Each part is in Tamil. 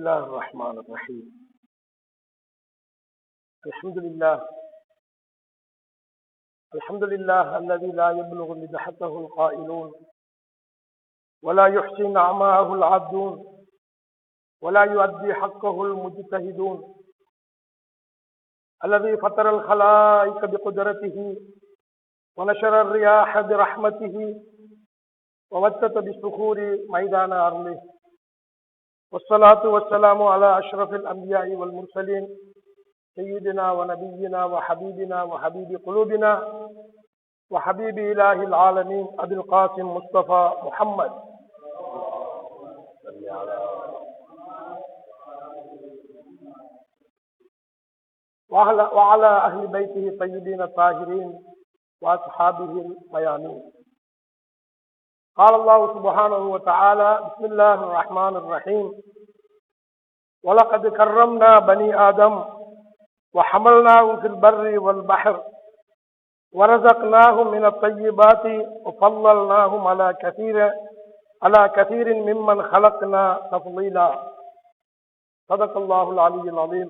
بسم الله الرحمن الرحيم الحمد لله الذي لا يبلغ مدحته القائلون ولا يحصي نعماءه العابدون ولا يؤدي حقه المجتهدون الذي فطر الخلائق بقدرته ونشر الرياح برحمته ووتت بالصخور ميدان أرضه والصلاة والسلام على أشرف الأنبياء والمرسلين سيدنا ونبينا وحبيبنا وحبيب قلوبنا وحبيب إله العالمين أبي القاسم مصطفى محمد وعلى أهل بيته الطيبين الطاهرين وأصحابه الميامين. قال الله سبحانه وتعالى بسم الله الرحمن الرحيم ولقد كرمنا بني آدم وحملناهم في البر والبحر ورزقناهم من الطيبات وفضلناهم على كثير ممن خلقنا تفضيلا. صدق الله العلي العظيم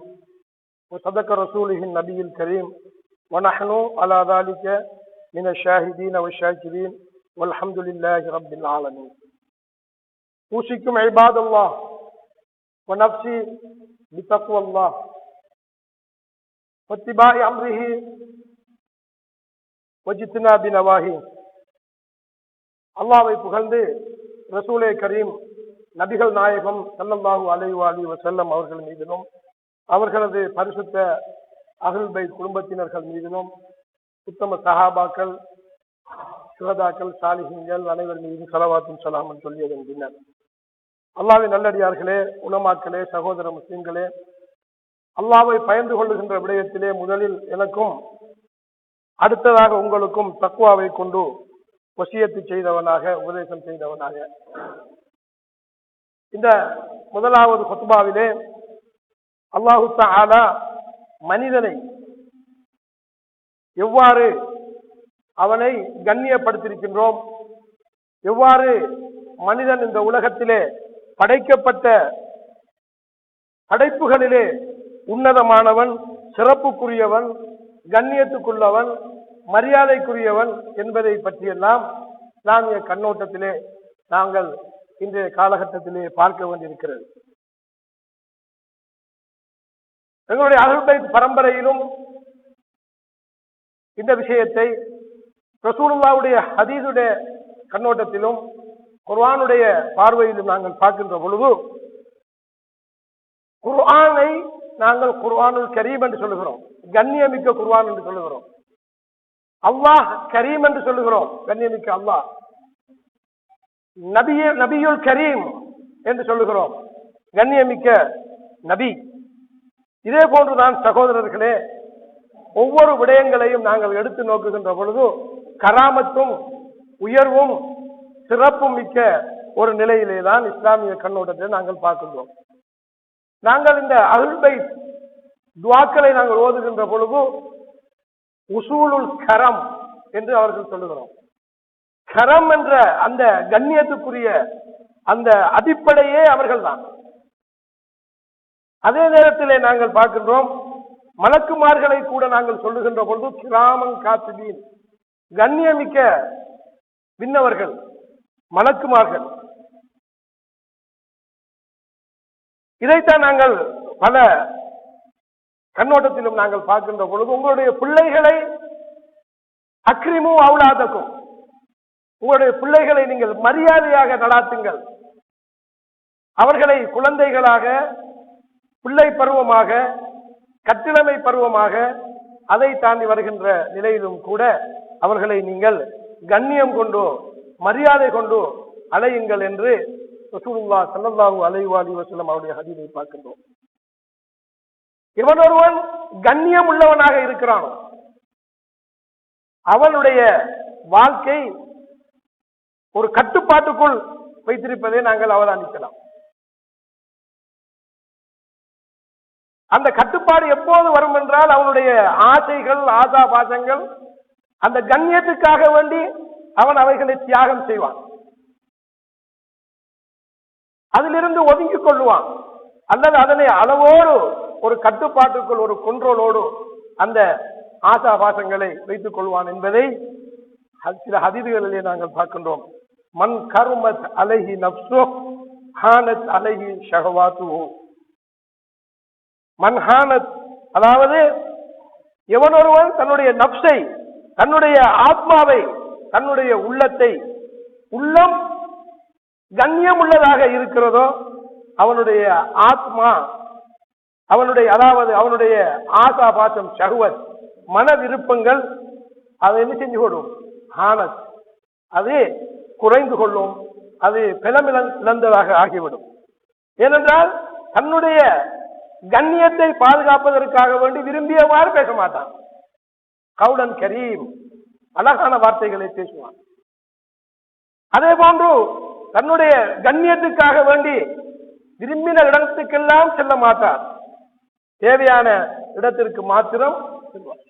وصدق رسوله النبي الكريم ونحن على ذلك من الشاهدين والشاكرين والحمد لله رب العالمين. أوصيكم عباد الله ونفسي بتقوى الله واتباع أمره واجتناب نواهيه. அல்லாஹ்வை புகழ்ந்து ரசூலே கரீம் நபிகள் நாயகம் ஸல்லல்லாஹு அலைஹி வஸல்லம் அவர்கள் மீதிலும் அவர்களது பரிசுத்த அஹ்லுல் பைத் குடும்பத்தினர்கள் மீதிலும் உத்தம சஹாபாக்கள் சுஹதாக்கள் சாலிஹீன்கள் அனைவர் மீதும் ஸலவாத்தும் ஸலாமும் சொல்லியதன் பின்னர் அல்லாஹ்வின் நல்லடியார்களே, உலமாக்களே, சகோதர முஸ்லிம்களே, அல்லாஹ்வை பயந்து கொள்ளுகின்ற விடயத்திலே முதலில் எனக்கும் அடுத்ததாக உங்களுக்கும் தக்வாவை கொண்டு வசியத்து செய்தவனாக உபதேசம் செய்தவனாக இந்த முதலாவது குத்பாவிலே அல்லாஹு தஆலா மனிதனை எவ்வாறு அவனை கண்ணியப்படுத்தியிருக்கின்றோம், எவ்வாறு மனிதன் இந்த உலகத்திலே படைக்கப்பட்ட படைப்புகளிலே உன்னதமானவன், சிறப்புக்குரியவன், கண்ணியத்துக்குள்ளவன், மரியாதைக்குரியவன் என்பதை பற்றியெல்லாம் இஸ்லாமிய கண்ணோட்டத்திலே நாங்கள் இன்றைய காலகட்டத்திலே பார்க்க வேண்டியிருக்கிறது. எங்களுடைய அஹ்லுல் பைத் பரம்பரையிலும் இந்த விஷயத்தை ரசூலுல்லாஹ்வுடைய ஹதீஸுடைய கண்ணோட்டத்திலும் குர்ஆனுடைய பார்வையிலும் நாங்கள் பார்க்கின்ற பொழுது குர்ஆனை நாங்கள் குர்ஆனுல் கரீம் என்று சொல்லுகிறோம், கண்ணியமிக்க குர்ஆன் என்று சொல்லுகிறோம். அல்லாஹ் கரீம் என்று சொல்லுகிறோம், கண்ணியமிக்க அல்லாஹ். நபியுல் கரீம் என்று சொல்லுகிறோம், கண்ணியமிக்க நபி. இதே போன்றுதான் சகோதரர்களே, ஒவ்வொரு விடயங்களையும் நாங்கள் எடுத்து நோக்குகின்ற பொழுது கராமத்தும் உயர்வும் சிறப்பும் மிக்க ஒரு நிலையிலே தான் இஸ்லாமிய கண்ணோட்டத்தை நாங்கள் பார்க்கின்றோம். நாங்கள் இந்த அஹ்லுல் பைத் துஆக்களை நாங்கள் ஓதுகின்ற பொழுது உசூலுல் கரம் என்று அவர்கள் சொல்லுகிறோம். கரம் என்ற அந்த கண்ணியத்துக்குரிய அந்த அடிப்படையே அவர்கள் தான். அதே நேரத்திலே நாங்கள் பார்க்கின்றோம், மலக்குமார்களை கூட நாங்கள் சொல்லுகின்ற பொழுது கிராமங் காத்திபீன், கண்ணியமிக்க விண்ணவர்கள், மலக்குமார்கள். இதைத்தான் நாங்கள் பல கண்ணோட்டத்திலும் நாங்கள் பார்க்கின்ற பொழுது உங்களுடைய பிள்ளைகளை அக்ரிமு அவுலாதக்கும், உங்களுடைய பிள்ளைகளை நீங்கள் மரியாதையாக நடாத்துங்கள். அவர்களை குழந்தைகளாக, பிள்ளை பருவமாக, கட்டிளமை பருவமாக, அதை தாண்டி வருகின்ற நிலையிலும் கூட அவர்களை நீங்கள் கண்ணியம் கொண்டு மரியாதை கொண்டு அழையுங்கள் என்று ரசூலுல்லாஹ் ஸல்லல்லாஹு அலைஹி வஸல்லம் அவருடைய ஹதீஸை பார்க்கின்றோம். இவன் ஒருவன் கண்ணியம் உள்ளவனாக இருக்கிறானோ அவனுடைய வாழ்க்கை ஒரு கட்டுப்பாட்டுக்குள் வைத்திருப்பதை நாங்கள் அவதானிக்கலாம். அந்த கட்டுப்பாடு எப்போது வரும் என்றால் அவனுடைய ஆசைகள், ஆசாபாசங்கள், அந்த கண்ணியத்துக்காக வேண்டி அவன் அவைகளை தியாகம் செய்வான், அதிலிருந்து ஒதுங்கிக் கொள்ளுவான். அல்லது அதனை அளவோடு ஒரு கட்டுப்பாட்டுக்குள் ஒரு கொன்றோலோடு அந்த ஆசாபாசங்களை வைத்துக் கொள்வான் என்பதை சில ஹதீதுகளிலே நாங்கள் பார்க்கின்றோம். மன் கர்மத் அலைஹி நஃப்ஸு ஹானத் அலைஹி ஷஹவாத்துஹு. மன் ஹானத், அதாவது எவனொருவன் தன்னுடைய நஃப்ஸை, தன்னுடைய ஆத்மாவை, தன்னுடைய உள்ளத்தை, உள்ளம் கண்ணியம் உள்ளதாக இருக்கிறதோ அவனுடைய ஆத்மா, அவனுடைய அதாவது அவனுடைய ஆசா பாசம் ஷஹ்வத் மன விருப்பங்கள் அதை என்ன செஞ்சு கொள்ளும்? ஹானத், அது குறைந்து கொள்ளும், அது பிளமிழந்ததாக ஆகிவிடும். ஏனென்றால் தன்னுடைய கண்ணியத்தை பாதுகாப்பதற்காக வேண்டி விரும்பியவாறு பேச மாட்டான். கவுலன் கரீம், அழகான வார்த்தைகளை பேசுவான். அதே போன்று தன்னுடைய கண்ணியத்துக்காக வேண்டி விரும்பின இடத்துக்கெல்லாம் செல்ல மாட்டார், தேவையான இடத்திற்கு மாத்திரம் செல்வார்.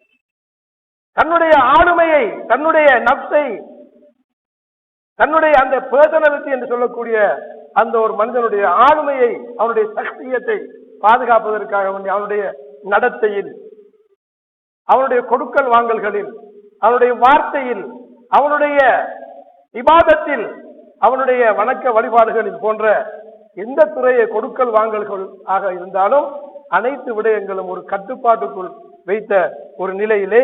தன்னுடைய ஆளுமையை, தன்னுடைய நப்சை, தன்னுடைய அந்த பர்சனாலிட்டி என்று சொல்லக்கூடிய அந்த ஒரு மனிதனுடைய ஆளுமையை, அவனுடைய சக்தியத்தை பாதுகாப்பதற்காக வேண்டி அவனுடைய நடத்தையில், அவனுடைய கொடுக்கல் வாங்கல்களில், அவனுடைய வார்த்தையில், அவனுடைய இபாதத்தில், அவனுடைய வணக்க வழிபாடுகளில் போன்ற எந்த துறையை கொடுக்கல் வாங்கல்கள் ஆக இருந்தாலும் அனைத்து விடயங்களும் ஒரு கட்டுப்பாட்டுக்குள் வைத்த ஒரு நிலையிலே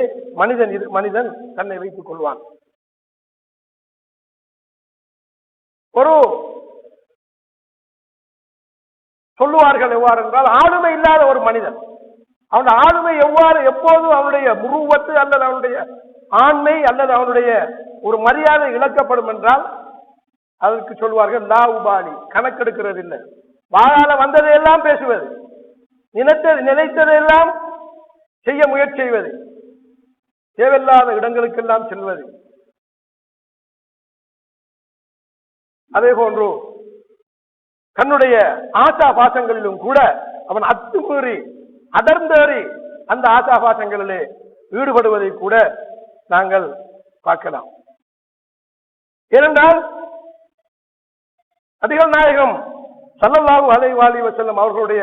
மனிதன் தன்னை வைத்துக் கொள்வான். ஒரு சொல்லுவார்கள் எவ்வாறு என்றால், ஆளுமை இல்லாத ஒரு மனிதன், அவன் ஆளுமை எவ்வாறு எப்போதும் அவனுடைய முருவத்து அல்லது அவனுடைய ஆண்மை அல்லது அவனுடைய ஒரு மரியாதை இழக்கப்படும் என்றால் அதற்கு சொல்வார்கள் லா உபாலி, கணக்கெடுக்கிறது இல்லை. வாழால வந்ததையெல்லாம் பேசுவது, நினைத்ததையெல்லாம் செய்ய முயற்சி செய்வது, தேவையில்லாத இடங்களுக்கெல்லாம் செல்வது. அதே போன்று தன்னுடைய ஆசா பாசங்களிலும் கூட அவன் அத்துமீறி அடர்ந்தேறி அந்த ஆசா பாசங்களிலே ஈடுபடுவதை கூட நாங்கள் பார்க்கலாம். ஏனென்றால் நபிகள் நாயகம் ஸல்லல்லாஹு அலைஹி வஸல்லம் அவர்களுடைய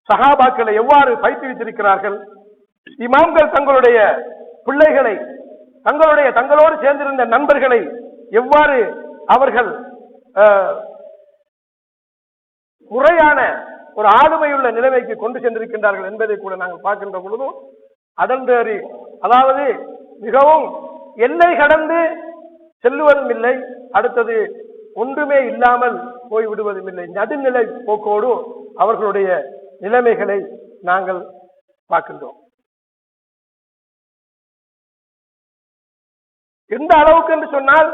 சஹாபாக்களை எவ்வாறு பயிற்றுவித்திருக்கிறார்கள். இமாம்கள் தங்களுடைய பிள்ளைகளை, தங்களோடு சேர்ந்திருந்த நண்பர்களை எவ்வாறு அவர்கள் முறையான ஒரு ஆளுமையுள்ள நிலைமைக்கு கொண்டு சென்றிருக்கின்றார்கள் என்பதை கூட நாங்கள் பார்க்கின்ற பொழுதும் அடர்ந்தேறி, அதாவது மிகவும் எல்லை கடந்து செல்லுவதும் இல்லை, அடுத்தது ஒன்றுமே இல்லாமல் போய்விடுவதும் இல்லை, நடுநிலை போக்கோடு அவர்களுடைய நிலைமைகளை நாங்கள் பார்க்கின்றோம். எந்த அளவுக்கு என்று சொன்னால்,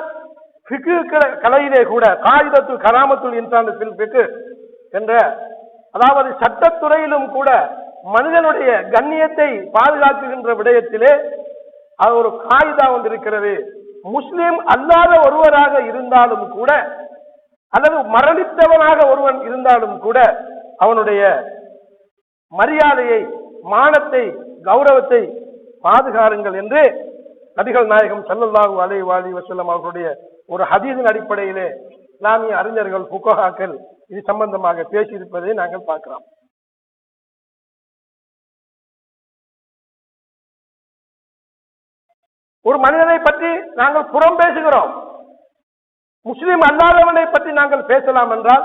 ஃபிக்ஹ் கலையிலே கூட காயிதத்து கராமத்துல் இன்சான் ஃபில் ஃபிக்ஹ் என்ற, அதாவது சட்டத்துறையிலும் கூட மனிதனுடைய கண்ணியத்தை பாதுகாக்குகின்ற விடயத்திலே அது ஒரு காயிதா வந்திருக்கிறது. முஸ்லிம் அல்லாத ஒருவராக இருந்தாலும் கூட, அல்லது மரணித்தவனாக ஒருவன் இருந்தாலும் கூட அவனுடைய மரியாதையை, மானத்தை, கௌரவத்தை பாதுகாருங்கள் என்று நபிகள் நாயகம் ஸல்லல்லாஹு அலைஹி வஸல்லம் அவர்களுடைய ஒரு ஹதீஸின் அடிப்படையிலே இஸ்லாமிய அறிஞர்கள், ஃபுகஹாக்கள் இது சம்பந்தமாக பேசியிருப்பதை நாங்கள் பார்க்கிறோம். ஒரு மனிதனை பற்றி நாங்கள் புறம் பேசுகிறோம், முஸ்லிம் அல்லாதவனை பற்றி நாங்கள் பேசலாம் என்றால்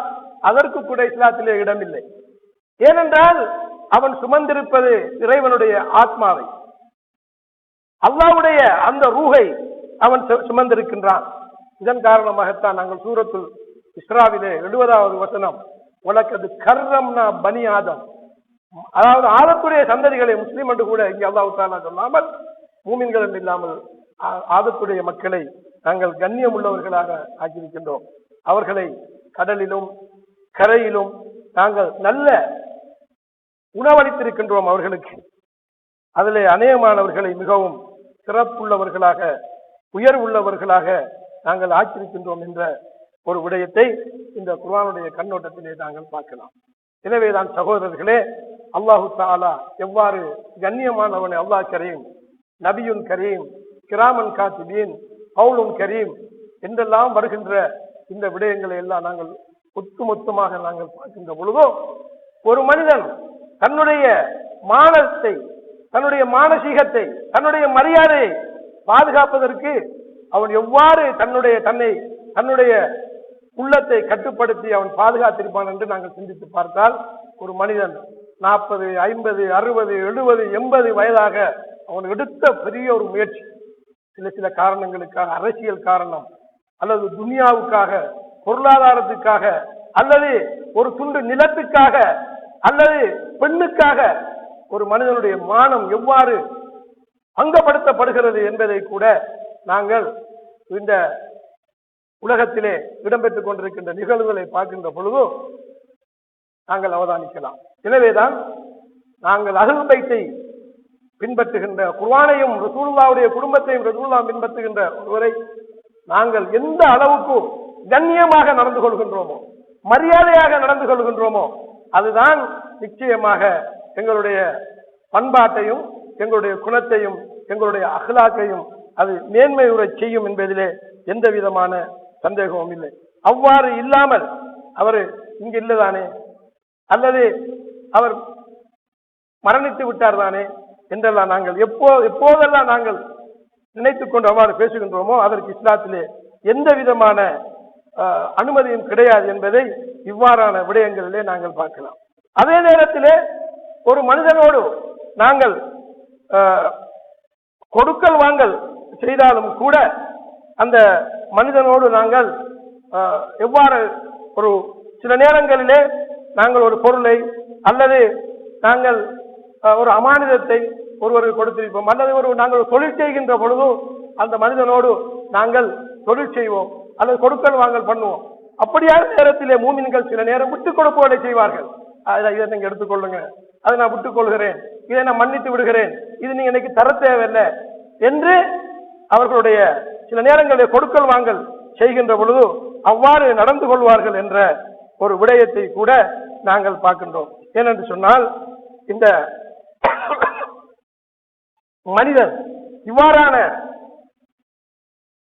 அதற்கு கூட இஸ்லாத்திலே இடமில்லை. ஏனென்றால் அவன் சுமந்திருப்பது இறைவனுடைய ஆத்மாவை, அல்லாஹ்வுடைய அந்த ரூஹை அவன் சுமந்திருக்கின்றான். இதன் காரணமாகத்தான் நாங்கள் சூரத்துல் இஸ்ராவிலே 70வது வசனம், உலகது கர்ரம்னா பனி ஆதம், அதாவது ஆதத்துடைய சந்ததிகளை முஸ்லிம் என்று கூட இங்கே அல்லாஹ் தஆலா சொல்லாமல், மூமின்கள் என்று இல்லாமல் ஆதத்துடைய மக்களை நாங்கள் கண்ணியம் உள்ளவர்களாக ஆக்கியிருக்கின்றோம். அவர்களை கடலிலும் கரையிலும் நாங்கள் நல்ல உணவளித்திருக்கின்றோம் அவர்களுக்கு. அதிலே அநேகமானவர்களை மிகவும் சிறப்புள்ளவர்களாக, உயர்வுள்ளவர்களாக நாங்கள் ஆக்கியிருக்கின்றோம் என்ற ஒரு விடயத்தை இந்த குர்ஆனுடைய கண்ணோட்டத்திலே நாங்கள் பார்க்கலாம். எனவேதான் சகோதரர்களே, அல்லாஹு தஆலா எவ்வாறு கண்ணியமானவனை அல்லாஹ் கரீம், நபியுன் கரீம், கிராமன் காத்திபீன், கவுலுன் கரீம் என்றெல்லாம் வருகின்ற இந்த விடயங்களை எல்லாம் நாங்கள் ஒட்டுமொத்தமாக நாங்கள் பார்க்கின்ற பொழுதோ ஒரு மனிதன் தன்னுடைய மானத்தை, தன்னுடைய மானசீகத்தை, தன்னுடைய மரியாதையை பாதுகாப்பதற்கு அவன் எவ்வாறு தன்னுடைய உள்ளத்தை கட்டுப்படுத்தி அவன் பாதுகாத்திருப்பான் என்று நாங்கள் சிந்தித்து பார்த்தால், ஒரு மனிதன் 40, 50, 60, 70, 80 வயதாக அவன் எடுத்த பெரிய ஒரு முயற்சி, சில காரணங்களுக்காக, அரசியல் காரணம் அல்லது துனியாவுக்காக, பொருளாதாரத்துக்காக, அல்லது ஒரு துண்டு நிலத்துக்காக, அல்லது பெண்ணுக்காக ஒரு மனிதனுடைய மானம் எவ்வாறு பங்கப்படுத்தப்படுகிறது என்பதை கூட நாங்கள் இந்த உலகத்திலே இடம்பெற்றுக் கொண்டிருக்கின்ற நிகழ்வுகளை பார்க்கின்ற பொழுது நாங்கள் அவதானிக்கலாம். எனவேதான் நாங்கள் அஹ்லுல் பைத்தை பின்பற்றுகின்ற, குர்ஆனையும் ரசூலுல்லாஹ்வுடைய குடும்பத்தையும் ரசூலுல்லாஹ் பின்பற்றுகின்ற ஒருவரை நாங்கள் எந்த அளவுக்கு கண்ணியமாக நடந்து கொள்கின்றோமோ, மரியாதையாக நடந்து கொள்கின்றோமோ, அதுதான் நிச்சயமாக எங்களுடைய பண்பாட்டையும், எங்களுடைய குணத்தையும், எங்களுடைய அஹ்லாக்கையும் அது மேன்மையுற செய்யும் என்பதிலே எந்த விதமான சந்தேகமும் இல்லை. அவ்வாறு இல்லாமல் அவர் இங்கு இல்லதானே, அல்லது அவர் மரணித்து விட்டார் தானே என்றெல்லாம் நாங்கள் எப்போதெல்லாம் நாங்கள் நினைத்துக் கொண்டு அவ்வாறு பேசுகின்றோமோ அதற்கு இஸ்லாத்திலே எந்த விதமான அனுமதியும் கிடையாது என்பதை இவ்வாறான விடயங்களிலே நாங்கள் பார்க்கலாம். அதே நேரத்திலே ஒரு மனிதனோடு நாங்கள் கொடுக்கல் வாங்கல் செய்தாலும் கூட அந்த மனிதனோடு நாங்கள் எவ்வாறு ஒரு சில நேரங்களிலே நாங்கள் ஒரு பொருளை அல்லது நாங்கள் ஒரு அமானிதத்தை ஒருவருக்கு கொடுத்திருப்போம், அல்லது நாங்கள் தொழில் செய்கின்ற பொழுதும் அந்த மனிதனோடு நாங்கள் தொழில் செய்வோம் அல்லது கொடுக்கல் வாங்கல் பண்ணுவோம். அப்படியான நேரத்திலே மூமின்கள் சில நேரம் விட்டுக் கொடுப்பவர்களை செய்வார்கள். இதை நீங்க எடுத்துக்கொள்ளுங்க, அதை நான் விட்டுக் கொள்கிறேன், இதை நான் மன்னித்து விடுகிறேன், இது நீங்க இன்னைக்கு தர தேவையில்லை என்று அவர்களுடைய சில நேரங்களில் கொடுக்கல் வாங்கல் செய்கின்ற பொழுது அவ்வாறு நடந்து கொள்வார்கள் என்ற ஒரு விடயத்தை கூட நாங்கள் பார்க்கின்றோம். ஏனென்று சொன்னால், இந்த மனிதன் இவ்வாறான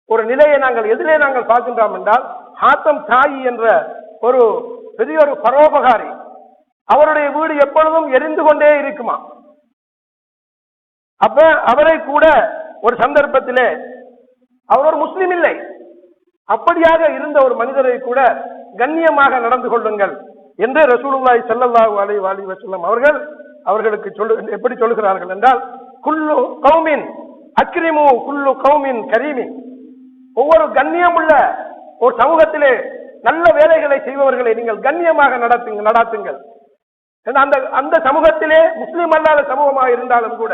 ஒரு நிலையை நாங்கள் எதிலே நாங்கள் பார்க்கின்றோம் என்றால், ஹாத்தம் தாயி என்ற ஒரு பெரிய ஒரு பரோபகாரி, அவருடைய வீடு எப்பொழுதும் எரிந்து கொண்டே இருக்குமா. அப்ப அவரை கூட ஒரு சந்தர்ப்பத்திலே, அவர் ஒரு முஸ்லிம் இல்லை, அப்படியாக இருந்த ஒரு மனிதரை கூட கண்ணியமாக நடந்து கொள்ளுங்கள் என்று ரசூலுல்லாஹி ஸல்லல்லாஹு அலைஹி வஸல்லம் அவர்களுக்கு எப்படி சொல்லுகிறார்கள் என்றால், குல்லு கௌமின் அக்ரிமு குல்லு கௌமின் கரீமின், ஒவ்வொரு கண்ணியமுள்ள ஒரு சமூகத்திலே நல்ல வேலைகளை செய்பவர்களை நீங்கள் கண்ணியமாக நடாத்துங்கள். அந்த சமூகத்திலே முஸ்லிம் அல்லாத சமூகமாக இருந்தாலும் கூட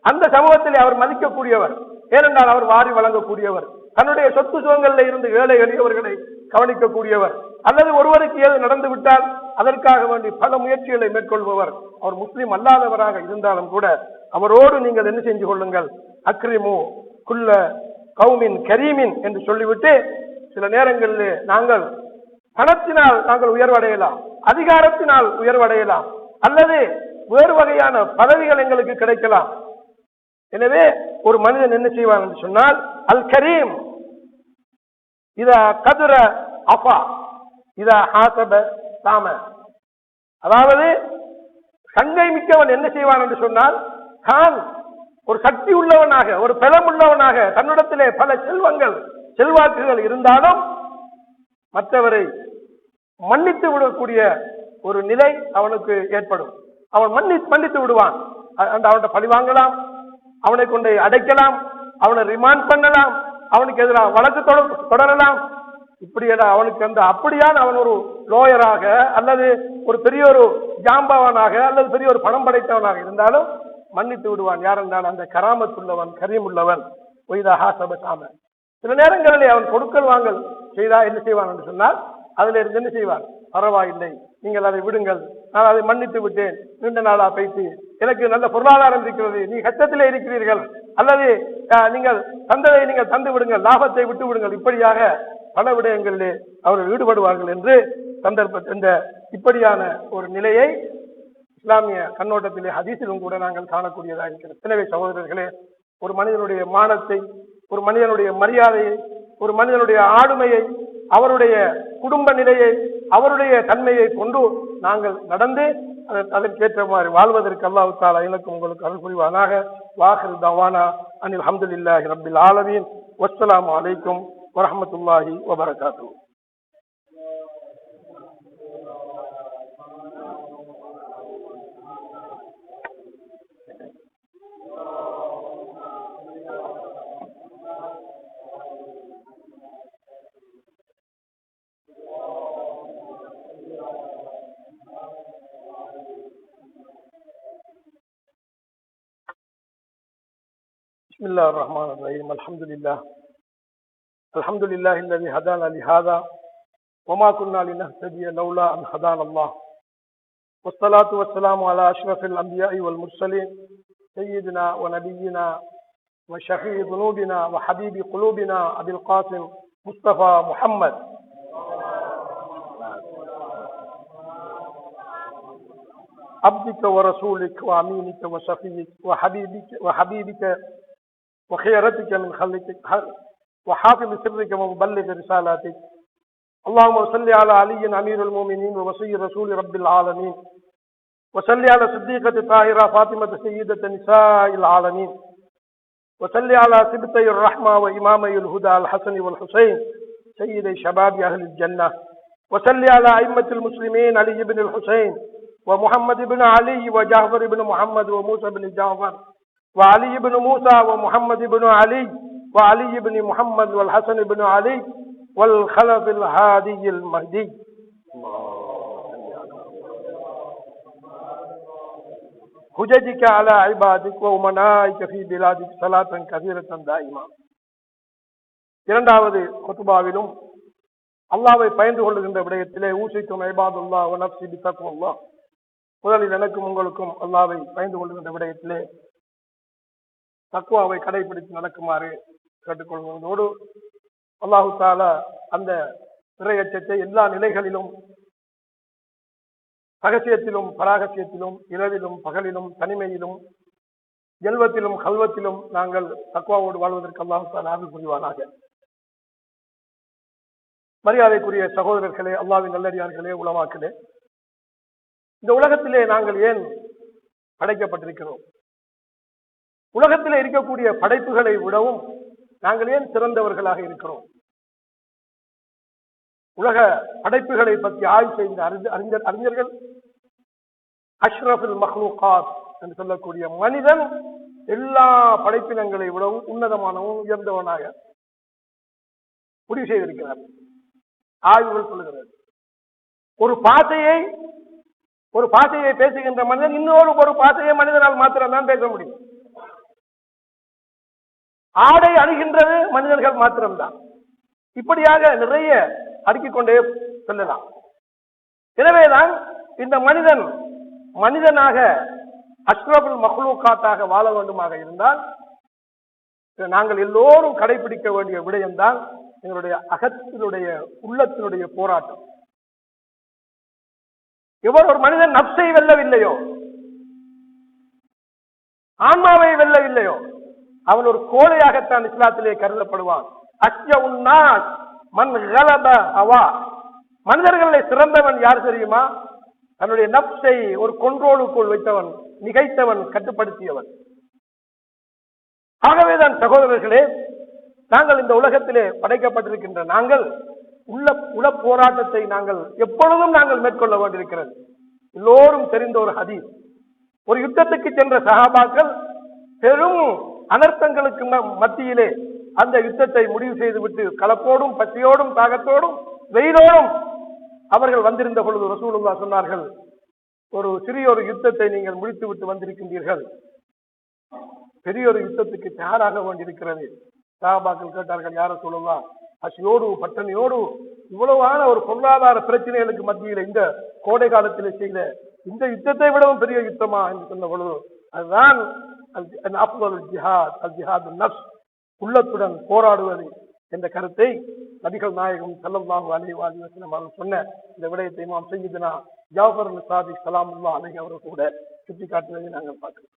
அந்த சமூகத்திலே அவர் மதிக்கக்கூடியவர். ஏனென்றால் அவர் வாரி வழங்கக்கூடியவர், தன்னுடைய சொத்து சுகங்களில் இருந்து ஏழை எளியவர்களை கவனிக்கக்கூடியவர், அல்லது ஒருவருக்கு ஏது நடந்து விட்டால் அதற்காக வேண்டி பல முயற்சிகளை மேற்கொள்பவர். அவர் முஸ்லிம் அல்லாதவராக இருந்தாலும் கூட அவரோடு நீங்கள் என்ன செஞ்சு கொள்ளுங்கள், அக்ரிமு குல்ல கௌமின் கரீமின் என்று சொல்லிவிட்டு, சில நேரங்களில் நாங்கள் பணத்தினால் நாங்கள் உயர்வடையலாம், அதிகாரத்தினால் உயர்வடையலாம், அல்லது வேறு வகையான பதவிகள் எங்களுக்கு கிடைக்கலாம். எனவே ஒரு மனிதன் என்ன செய்வான் என்று சொன்னால், அல் கரீம் இதா கதுர அஃபா இதா ஹாசப சாம, அதாவது சங்கை மிக்கவன் என்ன செய்வான் என்று சொன்னால், தான் ஒரு சக்தி உள்ளவனாக, ஒரு பலம் உள்ளவனாக, தன்னிடத்திலே பல செல்வாக்குகள் இருந்தாலும் மற்றவரை மன்னித்து விடக்கூடிய ஒரு நிலை அவனுக்கு ஏற்படும். அவன் மன்னித்து விடுவான். அவன்கிட்ட பழி வாங்கலாம், அவனை கொண்டு அடைக்கலாம், அவனை ரிமாண்ட் பண்ணலாம், அவனுக்கு எதிராக வழக்கு தொடரலாம். இப்படியெல்லாம் அவனுக்கு அப்படியான அவன் ஒரு லோயராக அல்லது ஒரு பெரிய ஒரு ஜாம்பவனாக அல்லது பெரிய ஒரு பணம் படைத்தவனாக இருந்தாலும் மன்னித்து விடுவான். யார் என்றால் அந்த கராமத்துள்ளவன், கரீம் உள்ளவன். சில நேரங்களில் அவன் கொடுக்கல் வாங்கல் செய்தா என்ன செய்வான் என்று சொன்னால், அதுல இருந்து என்ன செய்வான், பரவாயில்லை, நீங்கள் அதை விடுங்கள், நான் அதை மன்னித்து விட்டேன், நீண்ட நாளா பைத்து எனக்கு நல்ல பொருளாதாரம் இருக்கிறது, நீ கஷ்டத்திலே இருக்கிறீர்கள், அல்லது நீங்கள் தந்ததை நீங்கள் தந்து விடுங்கள், லாபத்தை விட்டு விடுங்கள், இப்படியாக பல விடயங்களிலே அவர்கள் ஈடுபடுவார்கள் என்று இந்த இப்படியான ஒரு நிலையை இஸ்லாமிய கண்ணோட்டத்திலே ஹதீஸிலும் கூட நாங்கள் காணக்கூடியதாக இருக்கிறது. எனவே சகோதரர்களே, ஒரு மனிதனுடைய மானத்தை, ஒரு மனிதனுடைய மரியாதையை, ஒரு மனிதனுடைய ஆளுமையை, அவருடைய குடும்ப நிலையை, அவருடைய தன்மையை கொண்டு நாங்கள் நடந்து அதற்கேற்ற மாதிரி வாழ்வதற்கு அல்லாஹ் தஆலா எனக்கும் உங்களுக்கு அருள் புரிவானாக. வாஹிர் தவானா அனில் அல்ஹம்துலில்லாஹி ரப்பில் ஆலமீன். வஸ்ஸலாமு அலைக்கும் வரஹ்மத்துல்லாஹி வபரகாத்துஹு. بسم الله الرحمن الرحيم. الحمد لله الذي هدانا لهذا وما كنا لنهتدي لولا أن هدانا الله. والصلاة والسلام على أشرف الأنبياء والمرسلين سيدنا ونبينا وشفيع ذنوبنا وحبيب قلوبنا أبي القاسم مصطفى محمد عبدك ورسولك وأمينك وشفيعك وحبيبك وخيرتك من خلقك وحافظ سرك ومبلغ رسالاتك. اللهم صل على علي أمير المؤمنين ووصي رسول رب العالمين. وصل على صديقة طاهرة فاطمة سيدة نساء العالمين. وصل على سبطي الرحمة وإمامي الهدى الحسن والحسين سيدي شباب أهل الجنة. وصل على أئمة المسلمين علي بن الحسين ومحمد بن علي وجعفر بن محمد وموسى بن جعفر وعلي بن موسى ومحمد بن علي وعلي بن محمد والحسن بن علي والخلف الهادي المهدي. حججك على عبادك وأمنائك في بلادك صلاة كثيرة دائما. இரண்டாவது குத்பாவிலும் அல்லாஹ்வை பயந்து கொள்ளுகின்ற விடயத்திலே ஊசிக்கும் இபாதுல்லாஹ் வ நஃப்ஸி பித்தக்வல்லாஹ். முதலில் எனக்கும் உங்களுக்கும் அல்லாஹ்வை பயந்து கொள்ளுகின்ற விடயத்திலே தக்வாவை கடைபிடித்து நடக்குமாறு கேட்டுக்கொள்வதோடு அல்லாஹு தஆலா அந்த இறையச்சத்தை எல்லா நிலைகளிலும் ரகசியத்திலும் பராகசியத்திலும் இரவிலும் பகலிலும் தனிமையிலும் ஜெல்வத்திலும் கல்வத்திலும் நாங்கள் தக்வாவோடு வாழ்வதற்கு அல்லாஹு தஆலா அருள் புரிவானாக. மரியாதைக்குரிய சகோதரர்களே, அல்லாஹ்வின் நல்லடியார்களே, உலமாக்களே, இந்த உலகத்திலே நாங்கள் ஏன் படைக்கப்பட்டிருக்கிறோம்? உலகத்திலே இருக்கக்கூடிய படைப்புகளை விடவும் நாங்கள் ஏன் சிறந்தவர்களாக இருக்கிறோம்? உலக படைப்புகளை பற்றி ஆய்வு செய்த அறிஞர்கள் அஷ்ரஃபுல் மக்லூகாத் என்று சொல்லக்கூடிய மனிதன் எல்லா படைப்பினங்களை விடவும் உன்னதமானவும் உயர்ந்தவனாக முடிவு செய்திருக்கிறார். ஆய்வுகள் சொல்லுகிறது. ஒரு பாஷையை பேசுகின்ற மனிதன் இன்னொரு பாஷையை மனிதனால் மாத்திரம்தான் பேச முடியும். ஆடை அணிகின்றது மனிதர்கள் மாத்திரம்தான். இப்படியாக நிறைய அடுக்கிக் கொண்டே செல்லலாம். எனவேதான் இந்த மனிதனாக அஷ்ரஃபுல் மக்லூகாத்தாக வாழ வேண்டுமாக இருந்தால் நாங்கள் எல்லோரும் கடைபிடிக்க வேண்டிய விடயம்தான் எங்களுடைய அகத்தினுடைய உள்ளத்தினுடைய போராட்டம். எவர் ஒரு மனிதன் நப்சை வெல்லவில்லையோ, ஆன்மாவை வெல்லவில்லையோ, அவன் ஒரு கோழையாகத்தான் இஸ்லாத்திலே கருதப்படுவான். மனிதர்களை சிறந்தவன் யார் தெரியுமா? தன்னுடைய நப்சை ஒரு கொன்றோலுக்குள் வைத்தவன், நிகைத்தவன், கட்டுப்படுத்தியவன். ஆகவேதான் சகோதரர்களே, நாங்கள் இந்த உலகத்திலே படைக்கப்பட்டிருக்கின்ற நாங்கள் உள்ள போராட்டத்தை நாங்கள் எப்பொழுதும் நாங்கள் மேற்கொள்ள வேண்டியிருக்கிறது. எல்லோரும் தெரிந்த ஒரு ஹதீஸ், ஒரு யுத்தத்துக்கு சென்ற சஹாபாக்கள் பெரும் அனர்த்தங்களுக்கு மத்தியிலே அந்த யுத்தத்தை முடிவு செய்துவிட்டு கலப்போடும் பசியோடும் தாகத்தோடும் வெயிலோடும் அவர்கள் வந்திருந்த பொழுது ரசூலுல்லாஹ் சொன்னார்கள், ஒரு சிறிய ஒரு யுத்தத்தை நீங்கள் முடித்து விட்டு வந்திருக்கின்றீர்கள், பெரிய ஒரு யுத்தத்துக்கு தயாராக வேண்டியிருக்கிறது. சஹாபாக்கள் கேட்டார்கள், யார் ரசூலுல்லாஹ், பசியோடு பட்டணியோடு இவ்வளவான ஒரு பொருளாதார பிரச்சனைகளுக்கு மத்தியில் இந்த கோடை காலத்திலே செய்த இந்த யுத்தத்தை விடவும் பெரிய யுத்தமா என்று சொன்ன பொழுது அதுதான் உள்ளத்துடன் போராடுவது என்ற கருத்தை நபிகள் நாயகம் ஸல்லல்லாஹு அலைஹி வஸல்லம் அவர்கள் சொன்ன இந்த விடயத்தை இமாம் சய்யிதுனா ஜாஃபர் சாதிக் ஸலாமுல்லாஹி அலைஹி அவர்கள் கூட சுட்டிக்காட்டுவதை நாங்கள் பார்க்கிறோம்.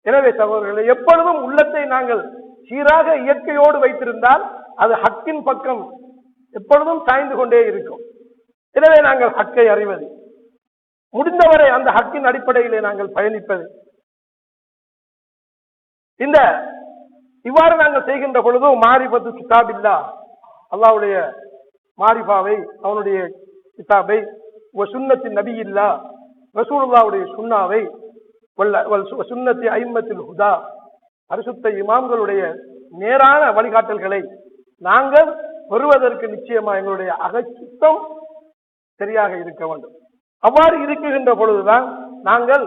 எனவே சகோதரர்களே, எப்பொழுதும் உள்ளத்தை நாங்கள் சீராக இயற்கையோடு வைத்திருந்தால் அது ஹக்கின் பக்கம் எப்பொழுதும் சாய்ந்து கொண்டே இருக்கும். எனவே நாங்கள் ஹக்கை அறிவது, முடிந்தவரை அந்த ஹக்கின் அடிப்படையிலே நாங்கள் பயணிப்பது, இந்த இவ்வாறு நாங்கள் செய்கின்ற பொழுது மாரிபத்து கிதாபில்லா, அல்லாஹ்வுடைய மாரிஃபாவை, அவனுடைய கிதாபை, சுன்னத்தின் நபியில்லா, ரசூலுல்லாஹ்வுடைய சுன்னாவை, சுன்னத்தி ஐம்மத்தில் ஹுதா, பரிசுத்த இமாம்களுடைய நேரான வழிகாட்டல்களை நாங்கள் பெறுவதற்கு நிச்சயமா எங்களுடைய அகச்சுத்தம் சரியாக இருக்க வேண்டும். அவ்வாறு இருக்குகின்ற பொழுதுதான் நாங்கள்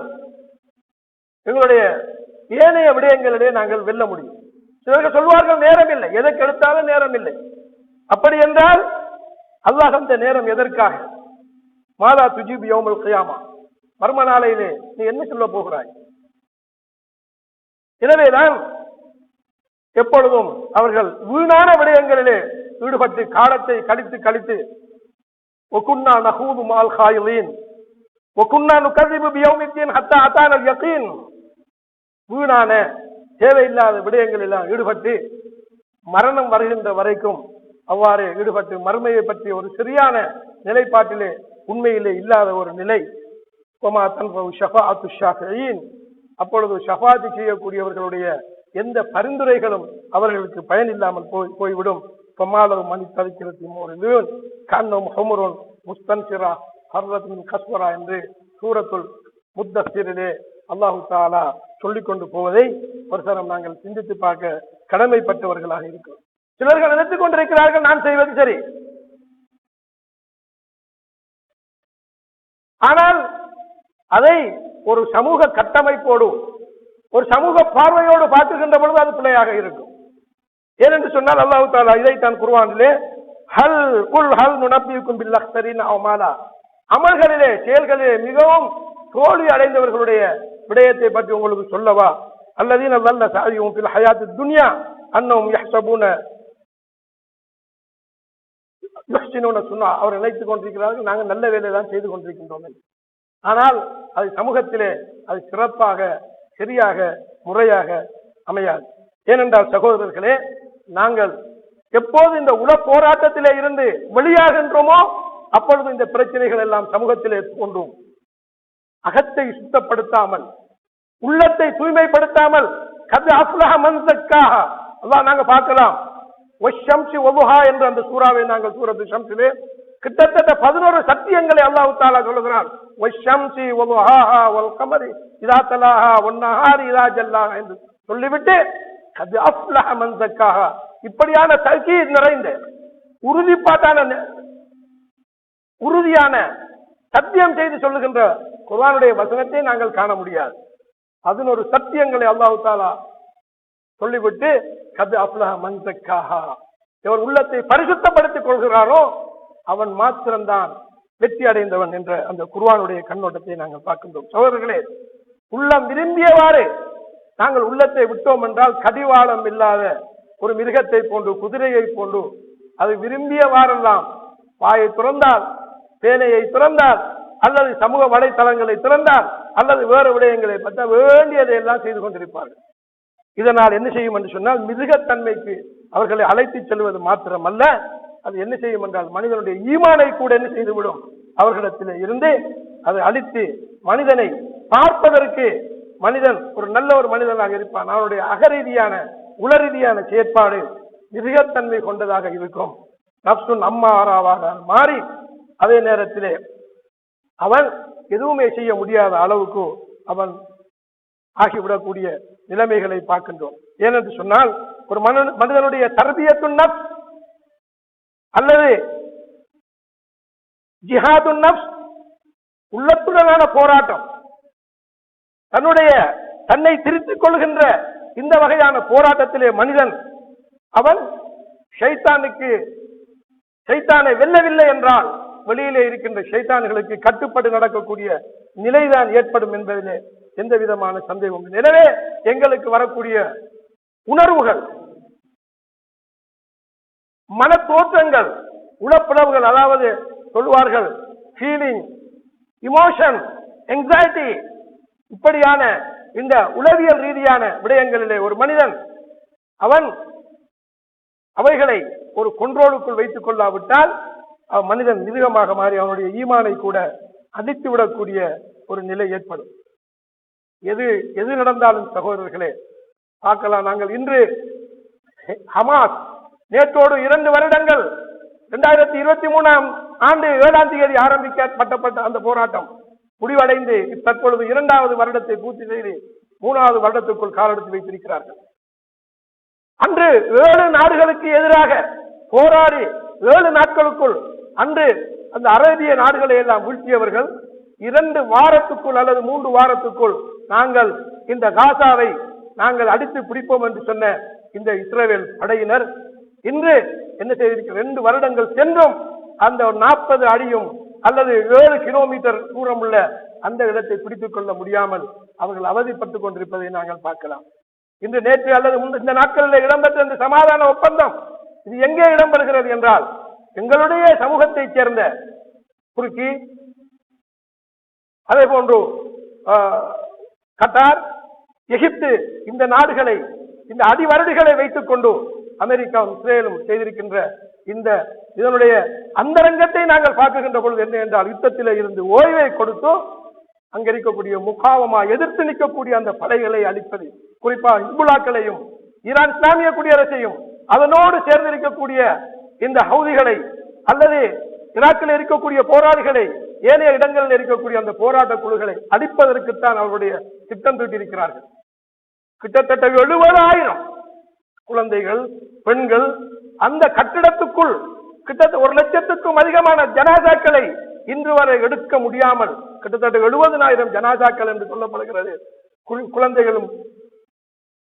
எங்களுடைய ஏனைய விடயங்களிலே நாங்கள் வெல்ல முடியும். சிலர்கள் சொல்வார்கள் நேரம் இல்லை, எதற்கு எடுத்தாலும் நேரம் இல்லை. அப்படி என்றால் அல்லாஹ் அந்த நேரம் எதற்காக? மாதா துஜீப் யௌமல் கியாமா, மர்ம நாளையிலே நீ என்ன சொல்ல போகிறாய்? எனவேதான் எப்பொழுதும் அவர்கள் வீணான விடயங்களிலே ஈடுபட்டு காலத்தை கழித்து கழித்து ஒகுன்னா நஹூது மால் காயிலீன் ஒகுன்னா நுகர்ரிபு பியௌமித்தீன் ஹத்தா அதானல் யகீன், வீணான தேவையில்லாத விடயங்கள் எல்லாம் ஈடுபட்டு மரணம் வருகின்ற வரைக்கும் அவ்வாறு ஈடுபட்டு மறுமையை பற்றி ஒரு சரியான நிலைப்பாட்டிலே உண்மையிலே இல்லாத ஒரு நிலை. அப்பொழுது ஷஃபாத்து செய்யக்கூடியவர்களுடைய எந்த பரிந்துரைகளும் அவர்களுக்கு பயன் இல்லாமல் போய்விடும். மணி தவிக்கிறது கண்ணும் ஹுமுருன் முஸ்தன்சிரா ஹர்ரத்தின் கஸ்வரா என்று சூரத்துல் முத்தஸ்ஸிரிலே அல்லாஹு தஆலா சொல்லிக் கொண்டு போவதை ஒருத்தரம் நாங்கள் சிந்தித்து பார்க்க கடமைப்பட்டவர்களாக இருக்கிறோம். சிலர்கள் நினைத்துக் கொண்டிருக்கிறார்கள் நான் செய்வது சரி, ஆனால் அதை ஒரு சமூக கட்டமைப்போடு ஒரு சமூக பார்வையோடு பார்க்கின்ற பொழுது அது பிழையாக இருக்கும். ஏனென்று சொன்னால் அல்லாஹு தஆலா இதைத்தான் குர்ஆனிலே ஹல் குல் ஹல் நுனப்பியுக்கும் பில் அக்ஸரின் அமாலா, அமல்களிலே செயல்களிலே மிகவும் தோல்வி அடைந்தவர்களுடைய விடயத்தை பற்றி உங்களுக்கு சொல்லவா? அல்லதீன ظل سعيهم في الحياة الدنيا أنهم يحسبون يحسنون صنعا, அவர் நினைத்துக் கொண்டிருக்கிறார்கள் நாங்கள் நல்ல வேலை தான் செய்து கொண்டிருக்கின்றோம். ஆனால் அது சமூகத்திலே அது சிறப்பாக சரியாக முறையாக அமையாது. ஏனென்றால் சகோதரர்களே, நாங்கள் எப்போது இந்த உல போராட்டத்திலே இருந்து வெளியாகின்றோமோ அப்பொழுது இந்த பிரச்சனைகள் எல்லாம் சமூகத்திலே தோன்றும். அகத்தை சுத்தப்படுத்தாமல், உள்ளத்தை தூய்மைப்படுத்தாமல் கத் அஃப்லஹ மன் ஸக்காஹ, அல்லாஹ் நாங்க பார்க்கலாம் வஷ்ஷம்ஸி வதுஹா என்ற அந்த சூராவை நாங்கள் சூரத்து ஷம்ஸிலே கிட்டத்தட்ட 11 சத்தியங்களை அல்லாஹ் தஆலா சொல்கிறான். வஷ்ஷம்ஸி வதுஹாஹா வல் கமரி இதா தலாஹா வன் நஹாரி இதா ஜல்லாஹா என்று சொல்லிவிட்டு கத் அஃப்லஹ மன் ஸக்காஹ, இப்படியான தக்கீத் நிறைந்த உறுதியான சத்தியம் செய்து சொல்லுகின்ற குர்ஆனுடைய வசனத்தை நாங்கள் காண முடியாது. 11 சத்தியங்களை அல்லாஹ் தஆலா சொல்லிவிட்டு கத் அஃப்லஹ மன் ஸக்காஹா, எவர் உள்ளத்தை பரிசுத்தப்படுத்திக் கொள்கிறாரோ அவன் மாத்திரம்தான் வெற்றி அடைந்தவன் என்ற அந்த குர்ஆனுடைய கண்ணோட்டத்தை நாங்கள் பார்க்கின்றோம். சகோதரர்களே, உள்ளம் விரும்பியவாறு நாங்கள் உள்ளத்தை விட்டோம் என்றால் கடிவாளம் இல்லாத ஒரு மிருகத்தை போன்று, குதிரையை போன்று அது விரும்பியவாறெல்லாம் வாயை திறந்தால், பேனையை திறந்தால், அல்லது சமூக வலைத்தளங்களை திறந்தால், அல்லது வேறு விடயங்களை பற்ற வேண்டியதை எல்லாம் செய்து கொண்டிருப்பார்கள். இதனால் என்ன செய்யும் என்று சொன்னால் மிருகத்தன்மைக்கு அவர்களை அழைத்து செல்வது மாத்திரமல்ல, அது என்ன செய்யும் என்றால் மனிதனுடைய ஈமானை கூட என்ன செய்துவிடும், அவர்களிடத்தில் இருந்து அதை அழித்து மனிதனை பார்ப்பதற்கு மனிதன் ஒரு நல்ல ஒரு மனிதனாக இருப்பான். அவனுடைய அகரீதியான உளரீதியான செயற்பாடு மிருகத்தன்மை கொண்டதாக இருக்கும். நப்சுன் அம்மாராவாக மாறி அதே நேரத்திலே அவன் எதுவுமே செய்ய முடியாத அளவுக்கு அவன் ஆகிவிடக்கூடிய நிலைமைகளை பார்க்கின்றோம். ஏனென்று சொன்னால் ஒரு மனிதனுடைய தர்பியத்துன் நப்ஸ் அல்லது ஜிஹாதுன் நப்ஸ், உள்ளத்துடனான போராட்டம், தன்னை திருத்திக் கொள்கின்ற இந்த வகையான போராட்டத்திலே மனிதன் அவன் ஷைத்தானை வெல்லவில்லை என்றால் வெளியிலே இருக்கின்ற ஷைத்தான்களுக்கு கட்டுப்பட்டு நடக்கக்கூடிய நிலைதான் ஏற்படும் என்பதிலே எந்த விதமான சந்தேகம். எனவே எங்களுக்கு வரக்கூடிய உணர்வுகள், மன தோற்றங்கள், உளப்பிளவுகள், அதாவது சொல்வார்கள் ஃபீலிங், இமோஷன், எங்ஸைட்டி, இப்படியான இந்த உளவியல் ரீதியான விடயங்களிலே ஒரு மனிதன் அவன் அவைகளை ஒரு கொண்ட்ரோலுக்குள் வைத்துக் கொள்ளாவிட்டால் மனிதன் மிருகமாக மாறி அவனுடைய ஈமானை கூட அடித்து விடக்கூடிய ஒரு நிலை ஏற்படும். எது நடந்தாலும் சகோதரர்களே பார்க்கலாம். நாங்கள் இன்று ஹமாஸ் நேற்றோடு 2 வருடங்கள் 2023ஆம் ஆண்டு 7ஆம் தேதி ஆரம்பிக்கப்பட்ட அந்த போராட்டம் முடிவடைந்து தற்பொழுது 2வது வருடத்தை பூர்த்தி செய்து 3வது வருடத்துக்குள் காலெடுத்து வைத்திருக்கிறார்கள். அன்று 7 நாடுகளுக்கு எதிராக போராடி 7 நாட்களுக்குள் அன்று அந்த அரேபிய நாடுகளை எல்லாம் வீழ்த்தியவர்கள் 2 வாரத்துக்குள் அல்லது 3 வாரத்துக்குள் நாங்கள் இந்த காசாவை நாங்கள் அடித்து பிடிப்போம் என்று சொன்ன இந்த இஸ்ரேல் படையினர் இன்று என்ன செய்திருக்க 2 வருடங்கள் சென்றும் அந்த 40 அடியும் அல்லது 7 கிலோமீட்டர் தூரம் உள்ள அந்த இடத்தை பிடித்துக் கொள்ள முடியாமல் அவர்கள் அவதிப்பட்டுக் கொண்டிருப்பதை நாங்கள் பார்க்கலாம். இன்று நேற்று அல்லது இந்த நாட்களில் இடம்பெற்ற இந்த சமாதான ஒப்பந்தம் இது எங்கே இடம்பெறுகிறது என்றால் எங்களுடைய சமூகத்தைச் சேர்ந்த துருக்கி, அதே போன்று கட்டார், எகிப்து இந்த நாடுகளை இந்த அடிவருடிகளை வைத்துக் கொண்டு அமெரிக்காவும் இஸ்ரேலும் செய்திருக்கின்ற இதனுடைய அந்தரங்கத்தை நாங்கள் பார்க்கின்ற பொழுது என்ன என்றால் யுத்தத்திலே இருந்து ஓய்வை கொடுத்து அங்க இருக்கக்கூடிய முகாவமா எதிர்த்து நிற்கக்கூடிய அந்த படைகளை அளிப்பது, குறிப்பாக ஹிஸ்புல்லாக்களையும் ஈரான் இஸ்லாமிய குடியரசையும் அதனோடு சேர்ந்திருக்கக்கூடிய இந்த ஹவுதிகளை அல்லது ஈராக்கில் இருக்கக்கூடிய போராளிகளை ஏனைய இடங்களில் இருக்கக்கூடிய அந்த போராட்ட குழுக்களை அழிப்பதற்குத்தான் அவருடைய திட்டம் தீட்டியிருக்கிறார்கள். கிட்டத்தட்ட 70,000 குழந்தைகள், பெண்கள் அந்த கட்டிடத்துக்குள் கிட்டத்தட்ட 1 லட்சத்துக்கும் அதிகமான ஜனாசாக்களை இன்று வரை எடுக்க முடியாமல் கிட்டத்தட்ட 70,000 ஜனாசாக்கள் என்று சொல்லப்படுகிறது. குழந்தைகளும்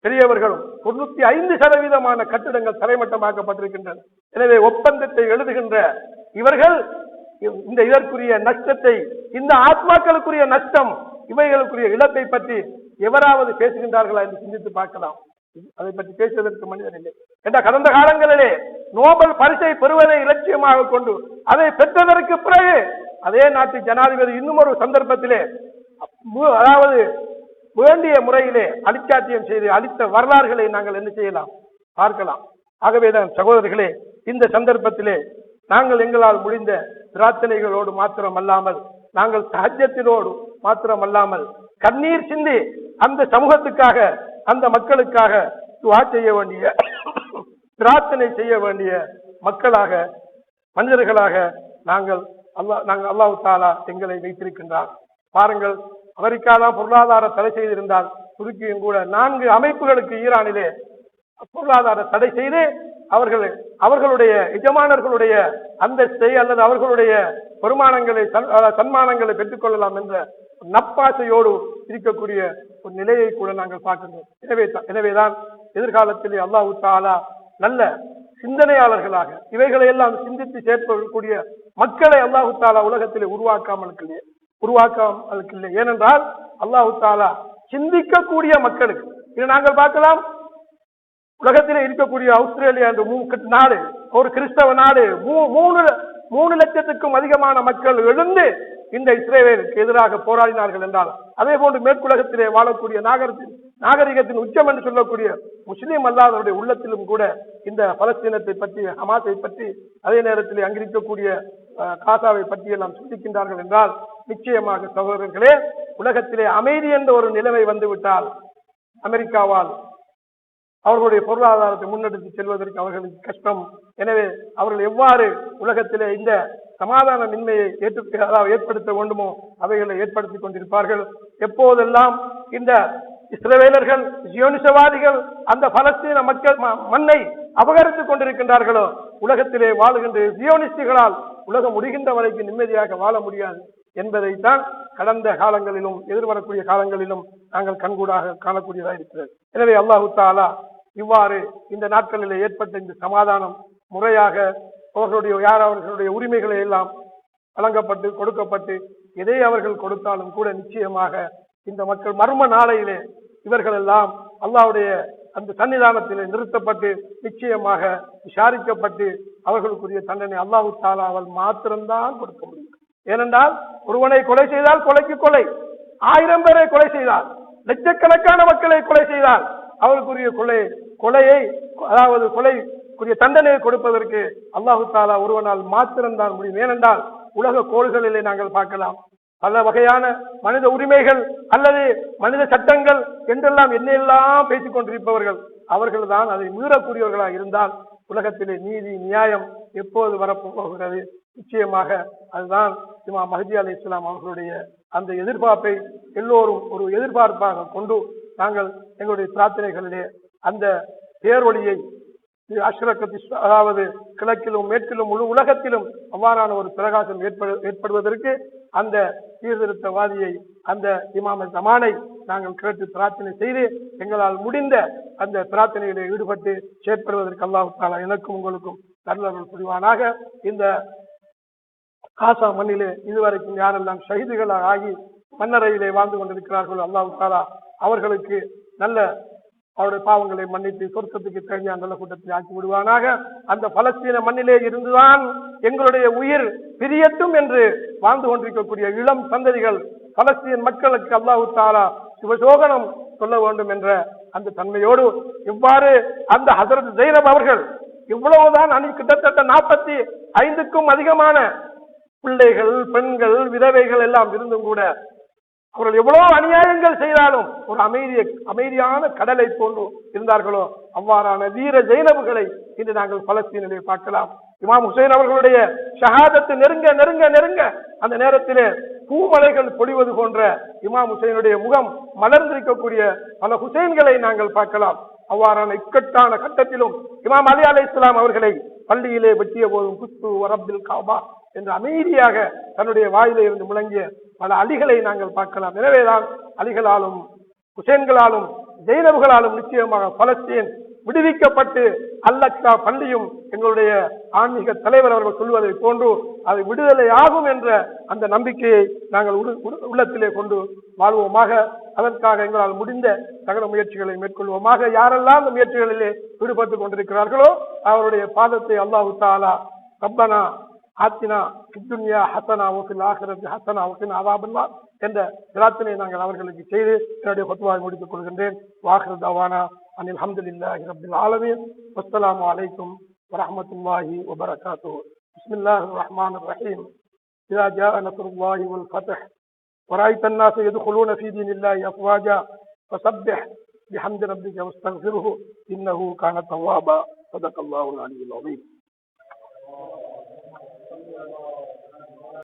பெரியவர்களும் 95% கட்டிடங்கள் தரைமட்டமாக்கப்பட்டிருக்கின்றன. எனவே ஒப்பந்தத்தை எழுதுகின்ற இவர்கள் இதற்குரிய நஷ்டத்தை, இந்த ஆத்மாக்களுக்குரிய நஷ்டம், இவைகளுக்குரிய இழப்பை பற்றி எவராவது பேசுகின்றார்களா என்று சிந்தித்து பார்க்கலாம். அதை பற்றி பேசுவதற்கு மனிதன் இல்லை என்ற கடந்த காலங்களிலே நோபல் பரிசை பெறுவதை இலட்சியமாக கொண்டு அதை பெற்றதற்கு பிறகு அதே நாட்டு ஜனாதிபதி இன்னும் ஒரு சந்தர்ப்பத்திலே அதாவது வேண்டிய முறையிலே அழிச்சாட்டியம் செய்து அளித்த வரலாறுகளை நாங்கள் என்ன செய்யலாம், பார்க்கலாம். ஆகவேதான் சகோதரர்களே, இந்த சந்தர்ப்பத்திலே நாங்கள் எங்களால் முடிந்த பிரார்த்தனைகளோடு மாத்திரமல்லாமல், நாங்கள் தஹஜ்ஜத்தினோடு மாத்திரமல்லாமல் கண்ணீர் சிந்தி அந்த சமூகத்துக்காக, அந்த மக்களுக்காக துஆ செய்ய வேண்டிய, பிரார்த்தனை செய்ய வேண்டிய மக்களாக, மனிதர்களாக நாங்கள் அல்லாஹ் தஆலா எங்களை வைத்திருக்கின்றார். பாருங்கள், அமெரிக்கா தான் பொருளாதார தடை செய்திருந்தால் துருக்கியும் கூட 4 அமைப்புகளுக்கு ஈரானிலே பொருளாதார தடை செய்து அவர்களுடைய எஜமானர்களுடைய அந்தஸ்தை அல்லது அவர்களுடைய பெருமானங்களை, சன்மானங்களை பெற்றுக் கொள்ளலாம் என்ற நப்பாசையோடு இருக்கக்கூடிய ஒரு நிலையை கூட நாங்கள் பார்க்கின்றோம். எனவேதான் எதிர்காலத்திலே அல்லாஹ் தஆலா நல்ல சிந்தனையாளர்களாக இவைகளை எல்லாம் சிந்தித்து சேர்க்கக்கூடிய மக்களை அல்லாஹ் தஆலா உலகத்திலே உருவாக்காமல் இல்லை. ஏனென்றால் அல்லாஹ் தஆலா சிந்திக்கக்கூடிய மக்களுக்கு இதை நாங்கள் பார்க்கலாம். உலகத்திலே இருக்கக்கூடிய ஆஸ்திரேலியா என்ற நாடு ஒரு கிறிஸ்தவ நாடு, 3 லட்சத்துக்கும் அதிகமான மக்கள் எழுந்து இந்த இஸ்ரேலுக்கு எதிராக போராடினார்கள் என்றால், அதே போன்று மேற்குலகத்திலே வாழக்கூடிய நாகரிகத்தின் உச்சம் என்று சொல்லக்கூடிய முஸ்லீம் அல்லாதவருடைய உள்ளத்திலும் கூட இந்த பலஸ்தீனத்தை பற்றி, ஹமாஸை பற்றி, அதே நேரத்தில் அங்கிருக்கக்கூடிய காசாவை பற்றி எல்லாம் சிந்திக்கின்றார்கள் என்றால் நிச்சயமாக சகோதரர்களே, உலகத்திலே அமைதி என்ற ஒரு நிலைமை வந்துவிட்டால் அமெரிக்காவால் அவர்களுடைய பொருளாதாரத்தை முன்னெடுத்து செல்வதற்கு அவர்களுக்கு கஷ்டம். எனவே அவர்கள் எவ்வாறு உலகத்திலே இந்த சமாதானமின்மையை ஏற்படுத்த வேண்டுமோ அவைகளை ஏற்படுத்திக் கொண்டிருப்பார்கள். எப்போதெல்லாம் இந்த இஸ்ரவேலர்கள், ஜியோனிசவாதிகள் அந்த பலஸ்தீன மக்கள் மண்ணை அபகரித்துக் கொண்டிருக்கின்றார்களோ, உலகத்திலே வாழுகின்ற ஜியோனிஸ்டுகளால் உலகம் முடிகின்ற வரைக்கும் நிம்மதியாக வாழ முடியாது என்பதைத்தான் கடந்த காலங்களிலும் எதிர்வரக்கூடிய காலங்களிலும் நாங்கள் கண்கூடாக காணக்கூடியதாக இருக்கிறது. எனவே அல்லாஹ் தஆலா இவ்வாறு இந்த நாட்களில் ஏற்பட்ட இந்த சமாதானம் முறையாக அவர்களுடைய உரிமைகளை எல்லாம் வழங்கப்பட்டு கொடுக்கப்பட்டு, எதை அவர்கள் கொடுத்தாலும் கூட நிச்சயமாக இந்த மக்கள் மர்ம நாளையிலே இவர்கள் எல்லாம் அல்லாஹ்வுடைய அந்த சன்னிதானத்திலே நிறுத்தப்பட்டு நிச்சயமாக விசாரிக்கப்பட்டு அவர்களுக்குரிய தண்டனை அல்லாஹ் தஆலா அவள் மாத்திரம்தான் கொடுக்க முடியும். ஏனென்றால் ஒருவனை கொலை செய்தால் கொலைக்கு கொலை, 1000 பேரை கொலை செய்தால், லட்சக்கணக்கான மக்களை கொலை செய்தால் அவர்களுக்குரிய கொலையை, அதாவது தண்டனையை கொடுப்பதற்கு அல்லாஹு தாலா ஒருவனால் மாத்திரம்தான் முடியும். ஏனென்றால் உலக கோள்களிலே நாங்கள் பார்க்கலாம், பல வகையான மனித உரிமைகள் அல்லது மனித சட்டங்கள் என்றெல்லாம் என்னெல்லாம் பேசிக் கொண்டிருப்பவர்கள் அவர்கள் தான் அதை மீறக்கூடியவர்களாக இருந்தால் உலகத்திலே நீதி நியாயம் எப்போது வரப்போகிறது? நிச்சயமாக அதுதான் இமாம் மஹ்தி அலைஹிஸ்ஸலாம் அவர்களுடைய அந்த எதிர்பார்ப்பை எல்லோரும் ஒரு எதிர்பார்ப்பாக கொண்டு நாங்கள் எங்களுடைய பிரார்த்தனைகளிலே அந்த பேரொழியை அதாவது கிழக்கிலும் மேற்கிலும் முழு உலகத்திலும் அவ்வாறான ஒரு பிரகாசம் ஏற்படுவதற்கு அந்த சீர்திருத்தவாதியை அந்த இமாம் ஜமானை நாங்கள் கேட்டு பிரார்த்தனை செய்து எங்களால் முடிந்த அந்த பிரார்த்தனையிலே ஈடுபட்டு செயற்படுவதற்கு அல்லாஹ் தஆலா எனக்கும் உங்களுக்கும் நல்லவர்கள் புரிவானாக. இந்த காசா மண்ணிலே இதுவரைக்கும் யாரெல்லாம் ஷஹீதுகளாக ஆகி மன்னரையிலே வாழ்ந்து கொண்டிருக்கிறார்களோ அல்லாஹ் தஆலா அவர்களுக்கு நல்ல அவருடைய பாவங்களை மன்னித்து சொர்க்கத்துக்கு தேவையான நல்ல கூட்டத்தை ஆக்கி விடுவானாக. அந்த பலஸ்தீன மண்ணிலே இருந்துதான் எங்களுடைய உயிர் பிரியட்டும் என்று வாழ்ந்து கொண்டிருக்கக்கூடிய இளம் சந்ததிகள் பலஸ்தீன் மக்களுக்கு அல்லாஹ் தஆலா சிவசோகனம் சொல்ல வேண்டும் என்ற அந்த தன்மையோடு இவ்வாறு அந்த ஹஜ்ரத் ஜைனப் அவர்கள் இவ்வளவுதான் கிட்டத்தட்ட 45க்கும் அதிகமான பிள்ளைகள் பெண்கள் விதவைகள் எல்லாம் இருந்தும் கூட அவர்கள் எவ்வளவு அநியாயங்கள் செய்தாலும் ஒரு அமைதியான கடலை போன்று இருந்தார்களோ அவ்வாறான வீர ஜைனபுகளை இன்று நாங்கள் பலஸ்தீனிலே பார்க்கலாம். இமாம் ஹுசைன் அவர்களுடைய ஷஹாதத்து நெருங்க நெருங்க நெருங்க அந்த நேரத்திலே பூமலைகள் பொழிவது போன்ற இமாம் ஹுசைனுடைய முகம் மலர்ந்திருக்கக்கூடிய பல ஹுசைன்களை நாங்கள் பார்க்கலாம். அவ்வாறான இக்கட்டான கட்டத்திலும் இமாம் அலி அலைஹிஸ்ஸலாம் அவர்களை பள்ளியிலே வெட்டிய போதும் குஸ்து ரப்பில் காபா என்று அமைதியாக தன்னுடைய வாயிலே இருந்து முழங்கிய பல அலிகளை நாங்கள் பார்க்கலாம். எனவேதான் அலிகளாலும் ஹுசைன்களாலும் ஜெயினபுகளாலும் நிச்சயமாக பலஸ்தீன் விடுவிக்கப்பட்டு அல்-அக்ஸா பள்ளியும் எங்களுடைய ஆன்மீக தலைவர் அவர்கள் சொல்வதை போன்று அது விடுதலை ஆகும் என்ற அந்த நம்பிக்கையை நாங்கள் உள்ளத்திலே கொண்டு வாழ்வோமாக. அதற்காக எங்களால் முடிந்த சகல முயற்சிகளை மேற்கொள்வோமாக. யாரெல்லாம் அந்த முயற்சிகளிலே ஈடுபட்டுக் கொண்டிருக்கிறார்களோ அவருடைய பாதத்தை அல்லாஹ் தஆலா ரப்பனா ஆத்தினா துன்யா ஹஸனா வ ஃபில் ஆখিরাতি ஹஸனா வ கினா அஸாபன்னார் என்ற பிரார்த்தனை நாங்கள் அவர்களுக்கு செய்து என்னுடைய ஃபத்வாவை முடித்துக் கொள்கின்றேன். வாஹிரு தவானா அனில் ஹம்துலில்லாஹி ரப்பில் ஆலமீன். வஸ்ஸலாமு அலைக்கும் வரஹ்மத்துல்லாஹி வ பரகாத்துஹு. பிஸ்மில்லாஹிர் ரஹ்மானிர் ரஹீம். இதா ஜாஅ நஸ்ருல்லாஹி வல் ஃபத்ஹ் வரஅய்த அன்-நாஸ யதுகுலூன ஃபீ தீனில்லாஹி அஃவாஜா ஃபஸப்பிஹ் பிஹம்தி ரப்பிக வஸ்தக்ஃபிர்ஹு இன்னஹு கான தவ்வாபா. ஸதகல்லாஹுல் அலிய்யுல் அஸீம்.